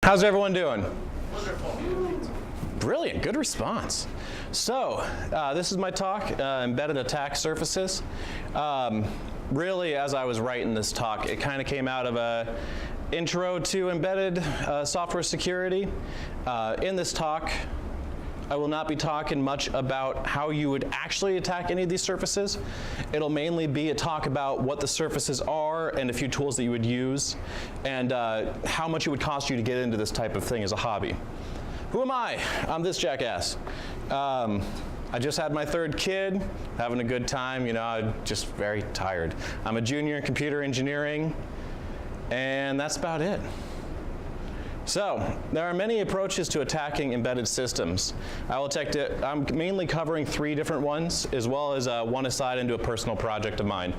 How's everyone doing? Wonderful. Brilliant, good response. So, this is my talk, Embedded Attack Surfaces. Really, as I was writing this talk, it kind of came out of a intro to embedded software security. In this talk, I will not be talking much about how you would actually attack any of these surfaces. It'll mainly be a talk about what the surfaces are and a few tools that you would use and how much it would cost you to get into this type of thing as a hobby. Who am I? I'm this jackass. I just had my third kid, having a good time, you know, I'm just very tired. I'm a junior in computer engineering, and that's about it. So, there are many approaches to attacking embedded systems. I'm mainly covering 3 different ones, as well as one aside into a personal project of mine.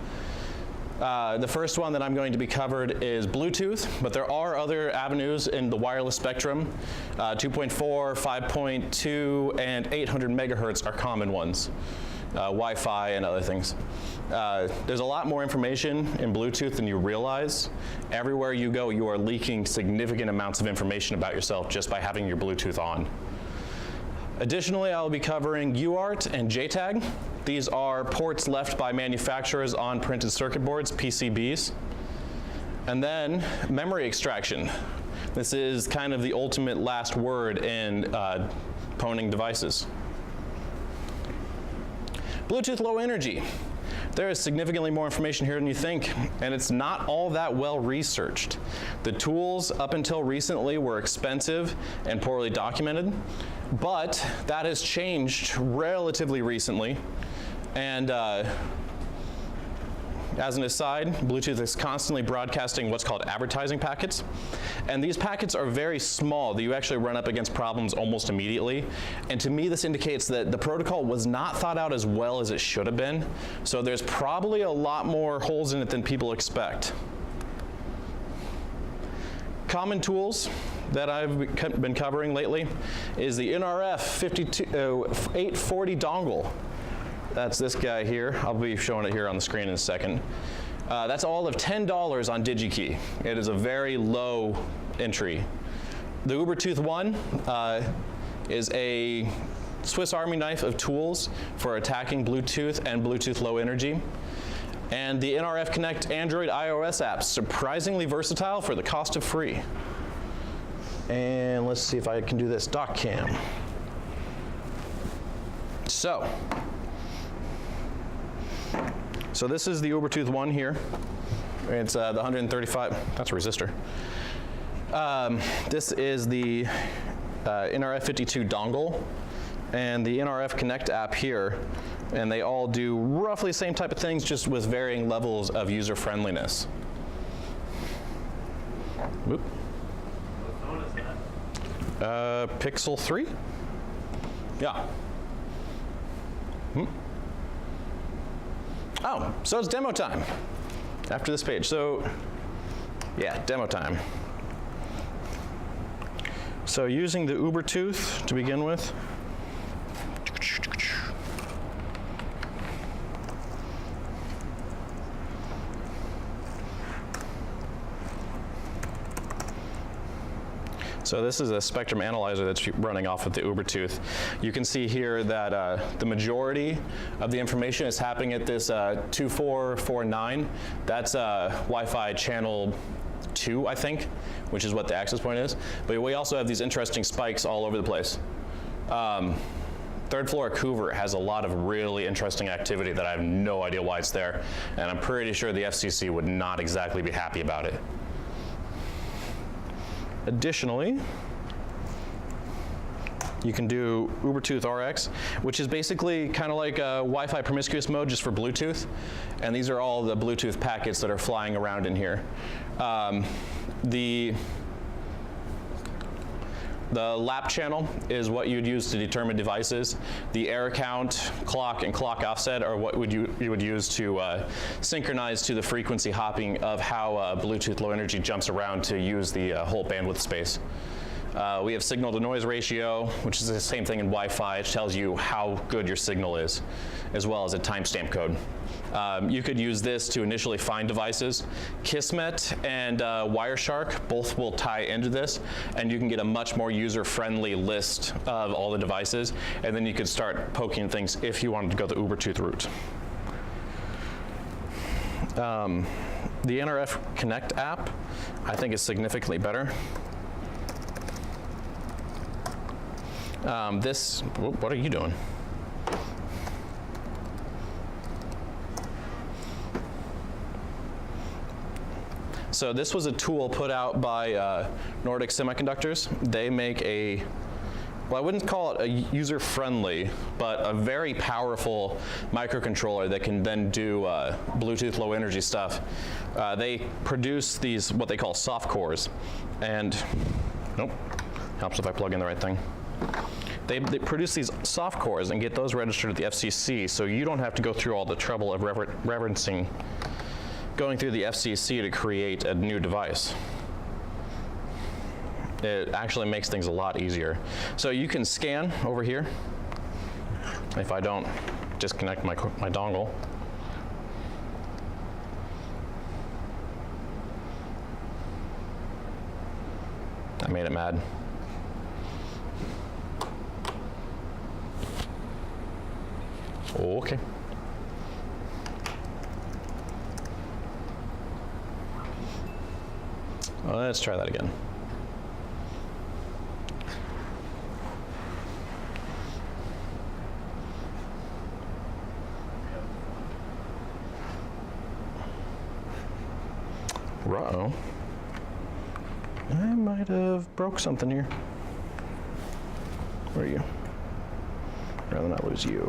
The first one that I'm going to be covered is Bluetooth, but there are other avenues in the wireless spectrum. 2.4, 5.2, and 800 megahertz are common ones. Wi-Fi and other things. There's a lot more information in Bluetooth than you realize. Everywhere you go, you are leaking significant amounts of information about yourself just by having your Bluetooth on. Additionally, I'll be covering UART and JTAG. These are ports left by manufacturers on printed circuit boards, PCBs. And then memory extraction. This is kind of the ultimate last word in pwning devices. Bluetooth low energy. There is significantly more information here than you think, and it's not all that well researched. The tools up until recently were expensive and poorly documented, but that has changed relatively recently. And as an aside, Bluetooth is constantly broadcasting what's called advertising packets. And these packets are very small, that you actually run up against problems almost immediately. And to me, this indicates that the protocol was not thought out as well as it should have been. So there's probably a lot more holes in it than people expect. Common tools that I've been covering lately is the NRF 840 dongle. That's this guy here. I'll be showing it here on the screen in a second. That's all of $10 on DigiKey. It is a very low entry. The Ubertooth one is a Swiss Army knife of tools for attacking Bluetooth and Bluetooth low energy. And the NRF Connect Android iOS apps, surprisingly versatile for the cost of free. And let's see if I can do this doc cam. So this is the Ubertooth one here. It's the 135, that's a resistor. This is the NRF 52 dongle and the NRF Connect app here. And they all do roughly the same type of things, just with varying levels of user friendliness. Whoop. What phone is that? Pixel 3? Yeah. Oh, so it's demo time after this page. So, yeah, demo time. So using the Ubertooth to begin with. So this is a spectrum analyzer that's running off of the Ubertooth. You can see here that the majority of the information is happening at this 2449. That's Wi-Fi channel 2, I think, which is what the access point is. But we also have these interesting spikes all over the place. Third floor at Coover has a lot of really interesting activity that I have no idea why it's there. And I'm pretty sure the FCC would not exactly be happy about it. Additionally, you can do Ubertooth RX, which is basically kind of like a Wi-Fi promiscuous mode just for Bluetooth. And these are all the Bluetooth packets that are flying around in here. The lap channel is what you'd use to determine devices. The error count, clock, and clock offset are what you would use to synchronize to the frequency hopping of how Bluetooth low energy jumps around to use the whole bandwidth space. We have signal to noise ratio, which is the same thing in Wi-Fi. It tells you how good your signal is, as well as a timestamp code. You could use this to initially find devices. Kismet and Wireshark both will tie into this, and you can get a much more user-friendly list of all the devices, and then you could start poking things if you wanted to go the Ubertooth route. The NRF Connect app, I think, is significantly better. What are you doing? So this was a tool put out by Nordic Semiconductors. They make a, well, I wouldn't call it a user-friendly, but a very powerful microcontroller that can then do Bluetooth low energy stuff. They produce these, what they call soft cores, and, nope, helps if I plug in the right thing. They produce these soft cores and get those registered at the FCC, so you don't have to go through all the trouble of going through the FCC to create a new device. It actually makes things a lot easier. So you can scan over here, if I don't disconnect my dongle. I made it mad. Okay. Let's try that again. Uh-oh. I might have broke something here. Where are you? I'd rather not lose you.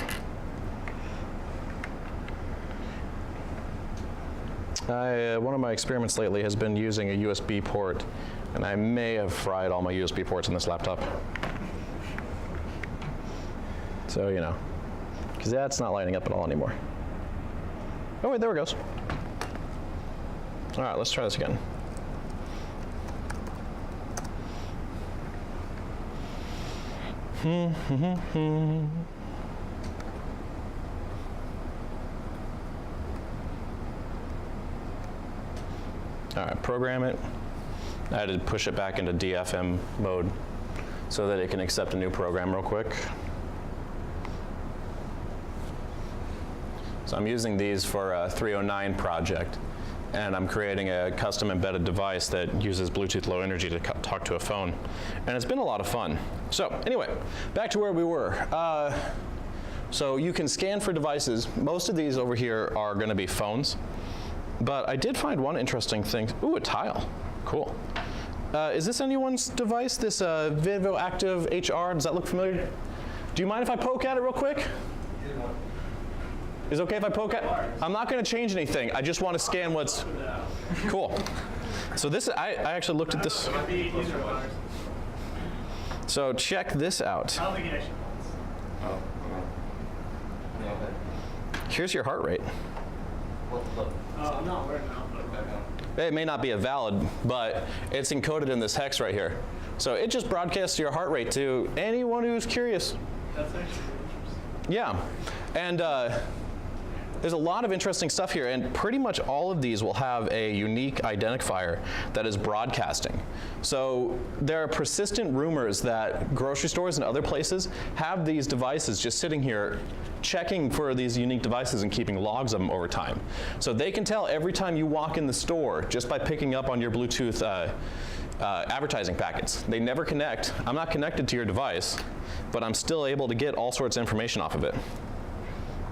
One of my experiments lately has been using a USB port, and I may have fried all my USB ports in this laptop. So, you know, because that's not lighting up at all anymore. Oh, wait, there it goes. All right, let's try this again. All right, program it. I had to push it back into DFM mode so that it can accept a new program real quick. So I'm using these for a 309 project, and I'm creating a custom embedded device that uses Bluetooth low energy to talk to a phone. And it's been a lot of fun. So anyway, back to where we were. So you can scan for devices. Most of these over here are going to be phones. But I did find one interesting thing. Ooh, a tile. Cool. Is this anyone's device, this Vivo Active HR? Does that look familiar? Do you mind if I poke at it real quick? Is it okay if I poke at it? I'm not going to change anything. I just want to scan what's cool. So this, I actually looked at this. So check this out. I don't think it actually works. Here's your heart rate. I'm not aware now. It may not be a valid, but it's encoded in this hex right here. So it just broadcasts your heart rate to anyone who's curious. That's actually interesting. Yeah, and there's a lot of interesting stuff here, and pretty much all of these will have a unique identifier that is broadcasting. So there are persistent rumors that grocery stores and other places have these devices just sitting here checking for these unique devices and keeping logs of them over time. So they can tell every time you walk in the store just by picking up on your Bluetooth advertising packets. They never connect. I'm not connected to your device, but I'm still able to get all sorts of information off of it.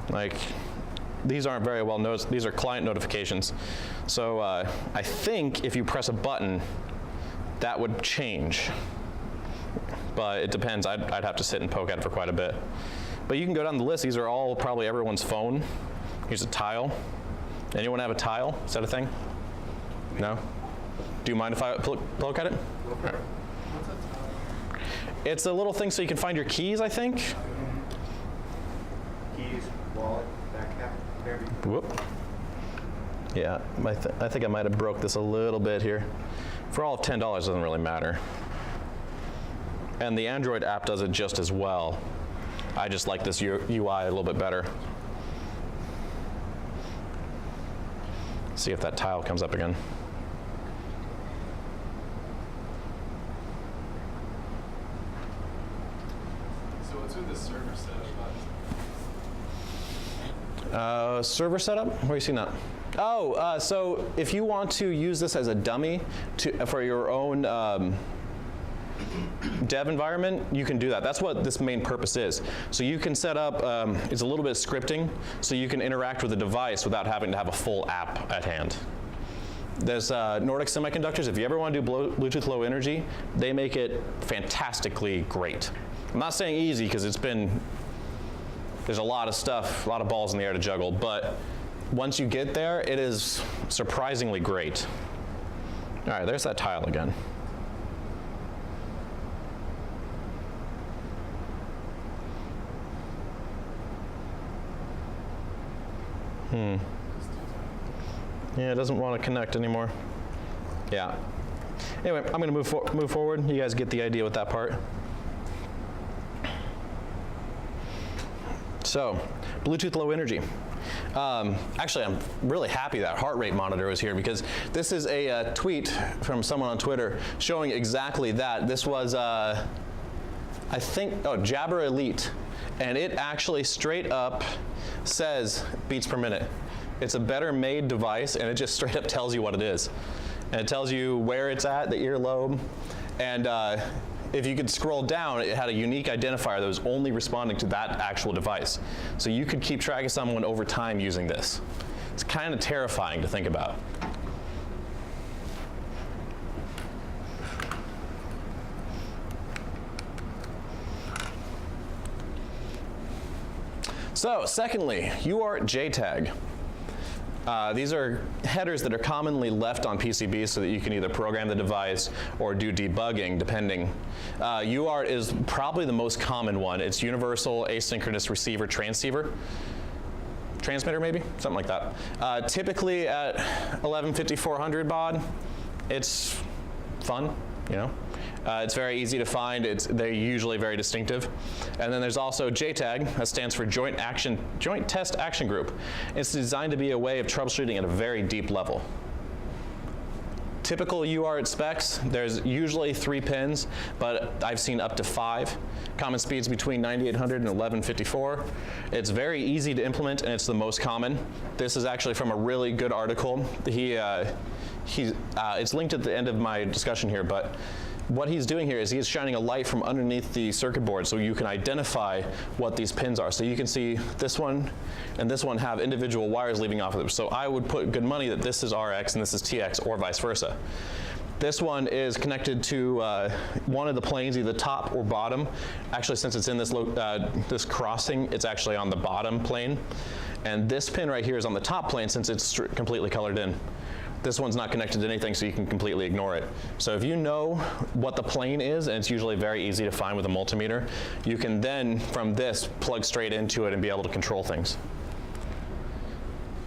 Like, these aren't very well noticed. These are client notifications. So I think if you press a button, that would change. But it depends. I'd have to sit and poke at it for quite a bit. But you can go down the list. These are all probably everyone's phone. Here's a tile. Anyone have a tile? Is that a thing? No? Do you mind if I poke at it? Right. It's a little thing so you can find your keys, I think. Keys, wallet, backpack, whatever. Whoop. Yeah, I think I might have broke this a little bit here. For all of $10, doesn't really matter. And the Android app does it just as well. I just like this UI a little bit better. See if that tile comes up again. So what's with the server setup? Server setup? Where are you seeing that? Oh, so if you want to use this as a dummy for your own dev environment, you can do that. That's what this main purpose is. So you can set up, it's a little bit of scripting, so you can interact with the device without having to have a full app at hand. There's Nordic Semiconductors. If you ever want to do Bluetooth Low Energy, they make it fantastically great. I'm not saying easy, because there's a lot of stuff, a lot of balls in the air to juggle, but once you get there, it is surprisingly great. All right, there's that tile again. Yeah, it doesn't want to connect anymore. Yeah. Anyway, I'm going to move forward. You guys get the idea with that part. So, Bluetooth Low Energy. Actually, I'm really happy that heart rate monitor was here, because this is a tweet from someone on Twitter showing exactly that. This was, I think, Jabber Elite, and it actually straight up says beats per minute. It's a better made device, and it just straight up tells you what it is. And it tells you where it's at, the earlobe, and if you could scroll down, it had a unique identifier that was only responding to that actual device. So you could keep track of someone over time using this. It's kind of terrifying to think about. So, secondly, UART JTAG. These are headers that are commonly left on PCBs so that you can either program the device or do debugging, depending. UART is probably the most common one. It's Universal Asynchronous Receiver Transceiver. Transmitter, maybe? Something like that. Typically at 115400 baud. It's fun, you know. It's very easy to find. They're usually very distinctive. And then there's also JTAG, that stands for Joint Test Action Group. It's designed to be a way of troubleshooting at a very deep level. Typical UART specs, there's usually 3 pins, but I've seen up to 5. Common speeds between 9800 and 1154. It's very easy to implement, and it's the most common. This is actually from a really good article. It's linked at the end of my discussion here, but what he's doing here is he's shining a light from underneath the circuit board so you can identify what these pins are. So you can see this one and this one have individual wires leaving off of them. So I would put good money that this is RX and this is TX, or vice versa. This one is connected to one of the planes, either top or bottom. Actually, since it's in this crossing, it's actually on the bottom plane. And this pin right here is on the top plane since it's completely colored in. This one's not connected to anything, so you can completely ignore it. So if you know what the plane is, and it's usually very easy to find with a multimeter, you can then, from this, plug straight into it and be able to control things.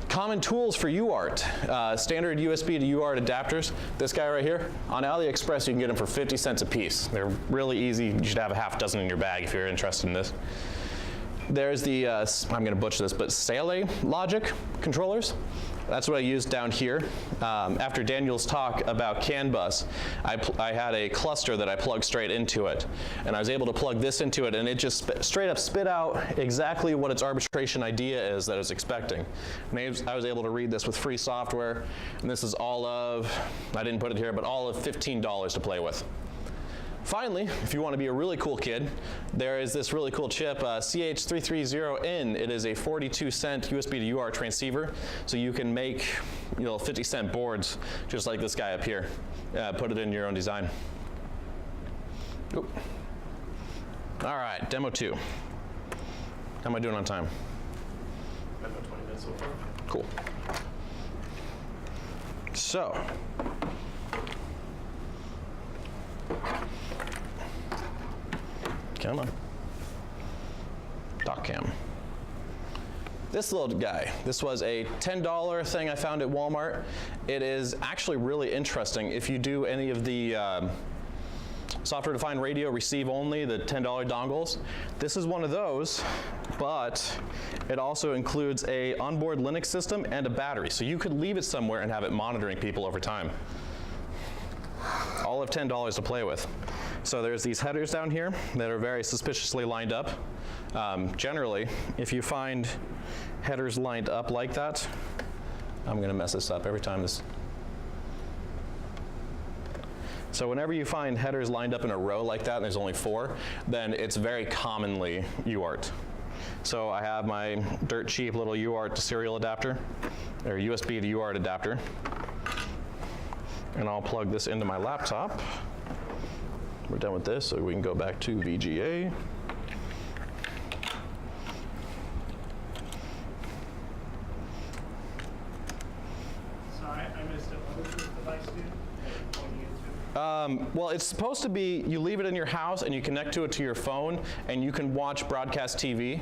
Common tools for UART. Standard USB to UART adapters. This guy right here, on AliExpress you can get them for 50 cents a piece. They're really easy. You should have a half dozen in your bag if you're interested in this. There's the, I'm going to butcher this, but Sale logic controllers. That's what I used down here. After Daniel's talk about CAN bus, I had a cluster that I plugged straight into it. And I was able to plug this into it, and it just straight up spit out exactly what its arbitration idea is that it's expecting. And I was able to read this with free software, and this is all of, I didn't put it here, but all of $15 to play with. Finally, if you want to be a really cool kid, there is this really cool chip, CH330N. It is a 42-cent USB to UART transceiver, so you can make 50-cent boards just like this guy up here. Put it in your own design. Oop. All right, demo 2. How am I doing on time? About 20 minutes so far. Cool. So, come on. Doc cam. This little guy, this was a $10 thing I found at Walmart. It is actually really interesting if you do any of the software-defined radio, receive only, the $10 dongles. This is one of those, but it also includes a onboard Linux system and a battery. So you could leave it somewhere and have it monitoring people over time. All of $10 to play with. So there's these headers down here that are very suspiciously lined up. Generally, if you find headers lined up like that, I'm going to mess this up every time this. So whenever you find headers lined up in a row like that, and there's only 4, then it's very commonly UART. So I have my dirt cheap little UART to serial adapter, or USB to UART adapter. And I'll plug this into my laptop. We're done with this, so we can go back to VGA. Sorry, I missed it. What does this device do? Pointing into? Well, it's supposed to be, you leave it in your house and you connect to it to your phone and you can watch broadcast TV.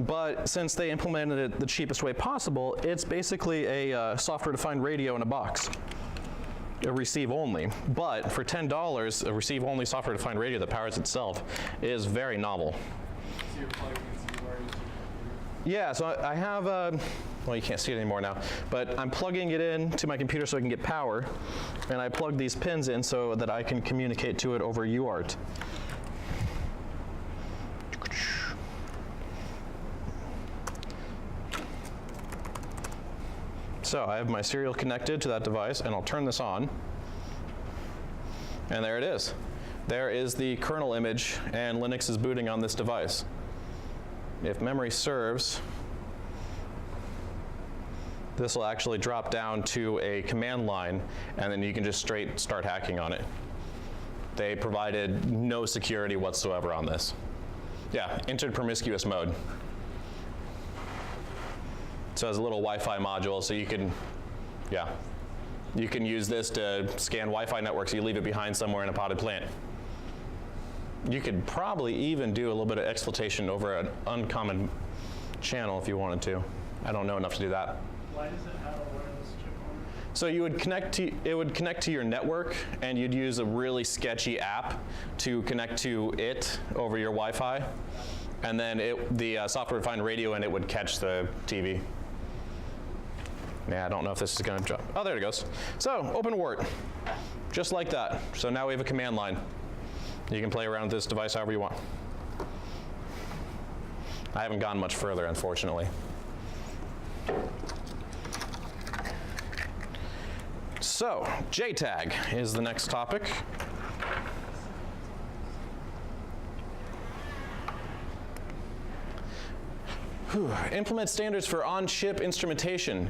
But since they implemented it the cheapest way possible, it's basically a software-defined radio in a box. A receive only, but for $10, a receive only software-defined radio that powers itself is very novel. So you're plugging this UART into your computer? Yeah, so I have, well, you can't see it anymore now, but I'm plugging it in to my computer so I can get power, and I plug these pins in so that I can communicate to it over UART. So I have my serial connected to that device, and I'll turn this on. And there it is. There is the kernel image, and Linux is booting on this device. If memory serves, this will actually drop down to a command line, and then you can just straight start hacking on it. They provided no security whatsoever on this. Yeah, entered promiscuous mode. So it has a little Wi-Fi module, so you can, yeah, you can use this to scan Wi-Fi networks. You leave it behind somewhere in a potted plant. You could probably even do a little bit of exploitation over an uncommon channel if you wanted to. I don't know enough to do that. Why does it have a wireless chip on it? So you would connect to, it would connect to your network, and you'd use a really sketchy app to connect to it over your Wi-Fi, and then the software-defined radio in it would catch the TV. Yeah, I don't know if this is going to drop. Oh, there it goes. So, open UART, just like that. So now we have a command line. You can play around with this device however you want. I haven't gone much further, unfortunately. So, JTAG is the next topic. Implement standards for on-chip instrumentation.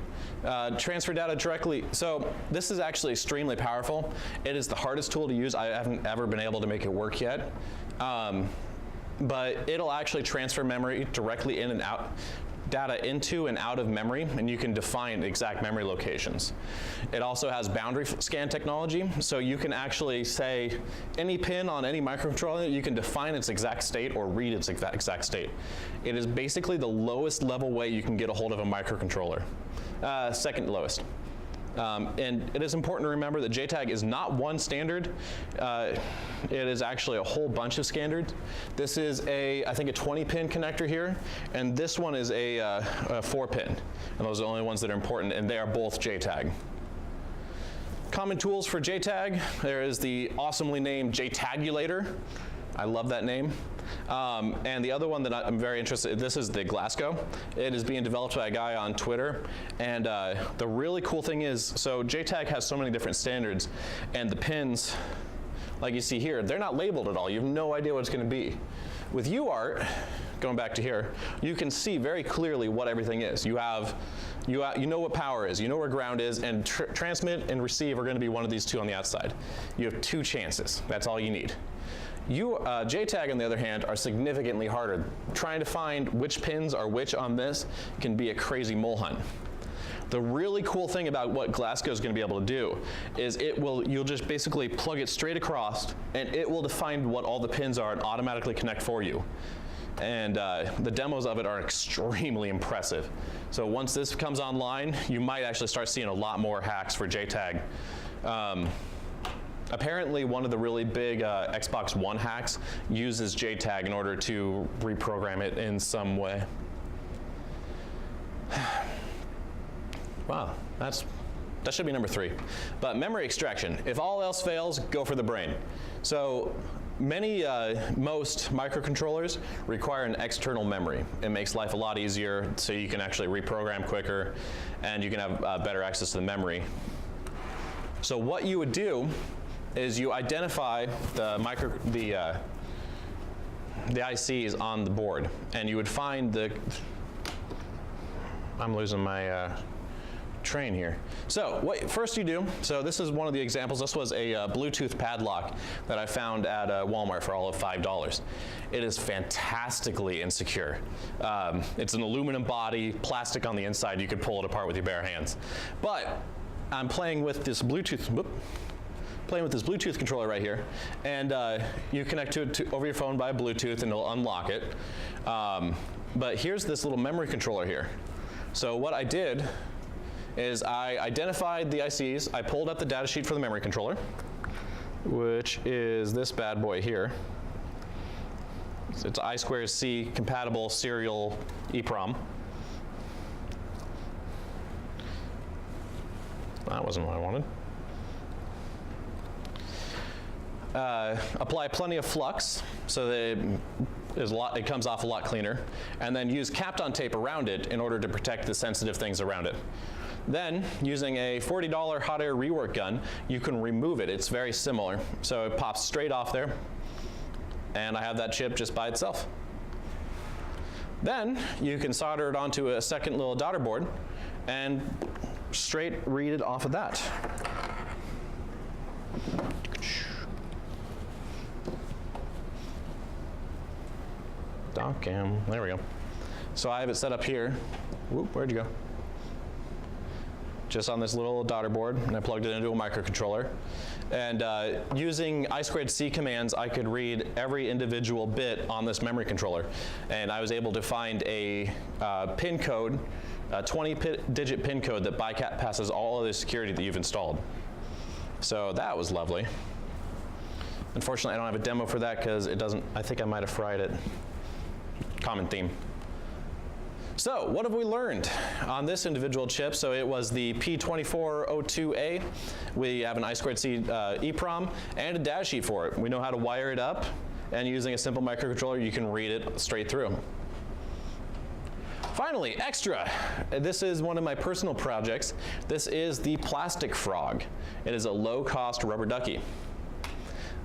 Transfer data directly. So this is actually extremely powerful. It is the hardest tool to use. I haven't ever been able to make it work yet. But it'll actually transfer memory directly in and out, data into and out of memory, and you can define exact memory locations. It also has boundary scan technology, so you can actually say any pin on any microcontroller, you can define its exact state or read its exact state. It is basically the lowest level way you can get a hold of a microcontroller. Second lowest. And it is important to remember that JTAG is not one standard. It is actually a whole bunch of standards. This is I think a 20-pin connector here, and this one is a 4-pin. And those are the only ones that are important, and they are both JTAG. Common tools for JTAG, there is the awesomely named JTAGulator. I love that name. And the other one that I'm very interested in, this is the Glasgow. It is being developed by a guy on Twitter. And the really cool thing is, so JTAG has so many different standards, and the pins, like you see here, they're not labeled at all. You have no idea what it's going to be. With UART, going back to here, you can see very clearly what everything is. You know what power is, you know where ground is, and transmit and receive are going to be one of these two on the outside. You have 2 chances. That's all you need. JTAG, on the other hand, are significantly harder. Trying to find which pins are which on this can be a crazy mole hunt. The really cool thing about what Glasgow is going to be able to do is you'll just basically plug it straight across, and it will define what all the pins are and automatically connect for you. And the demos of it are extremely impressive. So once this comes online, you might actually start seeing a lot more hacks for JTAG. Apparently, one of the really big Xbox One hacks uses JTAG in order to reprogram it in some way. Wow, that should be number 3. But memory extraction. If all else fails, go for the brain. So most microcontrollers require an external memory. It makes life a lot easier, so you can actually reprogram quicker, and you can have better access to the memory. So what you would do is you identify the ICs on the board, and you would find I'm losing my train here. So what first you do, so this is one of the examples. This was a Bluetooth padlock that I found at Walmart for all of $5. It is fantastically insecure. It's an aluminum body, plastic on the inside. You could pull it apart with your bare hands. But I'm playing with this Bluetooth controller right here, and you connect to it over your phone by Bluetooth, and it'll unlock it. But here's this little memory controller here. So what I did is I identified the ICs. I pulled up the data sheet for the memory controller, which is this bad boy here. It's I2C compatible serial EEPROM. That wasn't what I wanted. Apply plenty of flux so that it comes off a lot cleaner, and then use Kapton tape around it in order to protect the sensitive things around it. Then, using a $40 hot air rework gun, you can remove it. It's very similar. So it pops straight off there, and I have that chip just by itself. Then, you can solder it onto a second little daughter board, and straight read it off of that. Docam, there we go. So I have it set up here. Whoop, where'd you go? Just on this little daughter board, and I plugged it into a microcontroller. And using I2C commands, I could read every individual bit on this memory controller. And I was able to find a pin code, a 20-digit pin code that bypasses all other security that you've installed. So that was lovely. Unfortunately, I don't have a demo for that because it doesn't, I think I might have fried it. Common theme. So what have we learned on this individual chip? So it was the P2402A. We have an I2C EEPROM and a data sheet for it. We know how to wire it up, and using a simple microcontroller, you can read it straight through. Finally, extra. This is one of my personal projects. This is the Plastic Frog. It is a low-cost rubber ducky.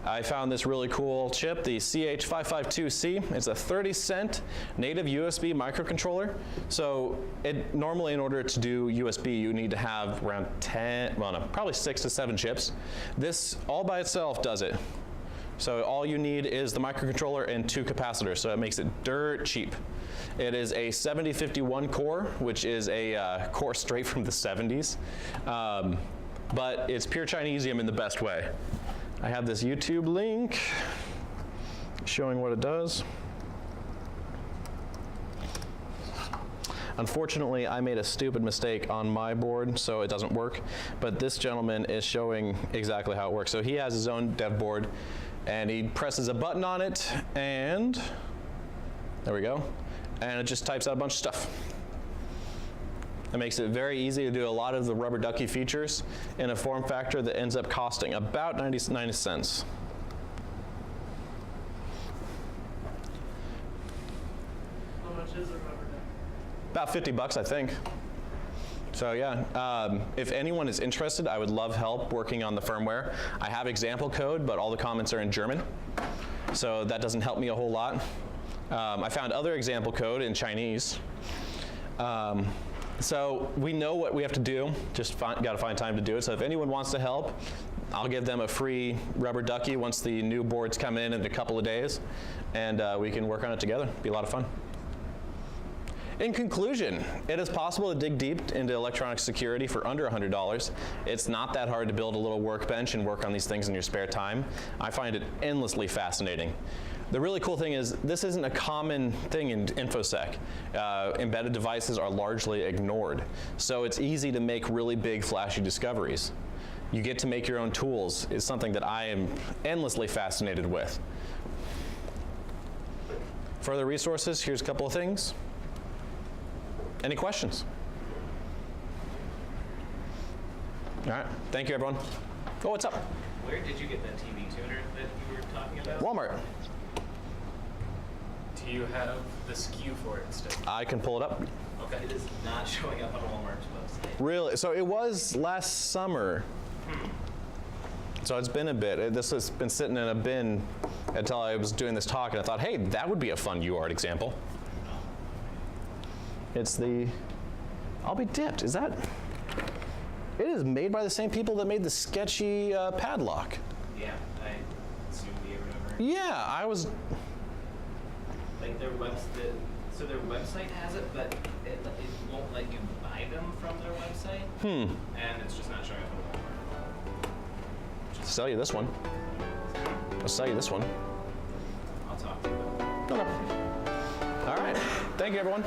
I found this really cool chip, the CH552C. It's a 30-cent native USB microcontroller. So normally in order to do USB, you need to have around 10, well no, probably 6 to 7 chips. This all by itself does it. So all you need is the microcontroller and 2 capacitors, so it makes it dirt cheap. It is a 7051 core, which is a core straight from the 70s. But it's pure Chinesium in the best way. I have this YouTube link showing what it does. Unfortunately, I made a stupid mistake on my board, so it doesn't work. But this gentleman is showing exactly how it works. So he has his own dev board, and he presses a button on it, and there we go. And it just types out a bunch of stuff. It makes it very easy to do a lot of the rubber ducky features in a form factor that ends up costing about 99 cents. How much is a rubber ducky? About 50 bucks, I think. So yeah, if anyone is interested, I would love help working on the firmware. I have example code, but all the comments are in German, so that doesn't help me a whole lot. I found other example code in Chinese. So we know what we have to do, just got to find time to do it. So if anyone wants to help, I'll give them a free rubber ducky once the new boards come in a couple of days, and we can work on it together. It'll be a lot of fun. In conclusion, it is possible to dig deep into electronic security for under $100. It's not that hard to build a little workbench and work on these things in your spare time. I find it endlessly fascinating. The really cool thing is this isn't a common thing in InfoSec. Embedded devices are largely ignored. So it's easy to make really big, flashy discoveries. You get to make your own tools is something that I am endlessly fascinated with. Further resources, here's a couple of things. Any questions? All right, thank you everyone. Oh, what's up? Where did you get that TV tuner that you were talking about? Walmart. Do you have the SKU for it still? I can pull it up. Okay. It is not showing up on Walmart's website. Really? So it was last summer. So it's been a bit. This has been sitting in a bin until I was doing this talk, and I thought, hey, that would be a fun UART example. It's the, I'll be dipped. Is that? It is made by the same people that made the sketchy padlock. Yeah, I assume the or whatever. Yeah, I was. Like their website, so their website has it, but it won't let you buy them from their website. And it's just not showing up on Walmart. Sell you this one. I'll sell you this one. I'll talk to you about it. Okay. All right. Thank you, everyone.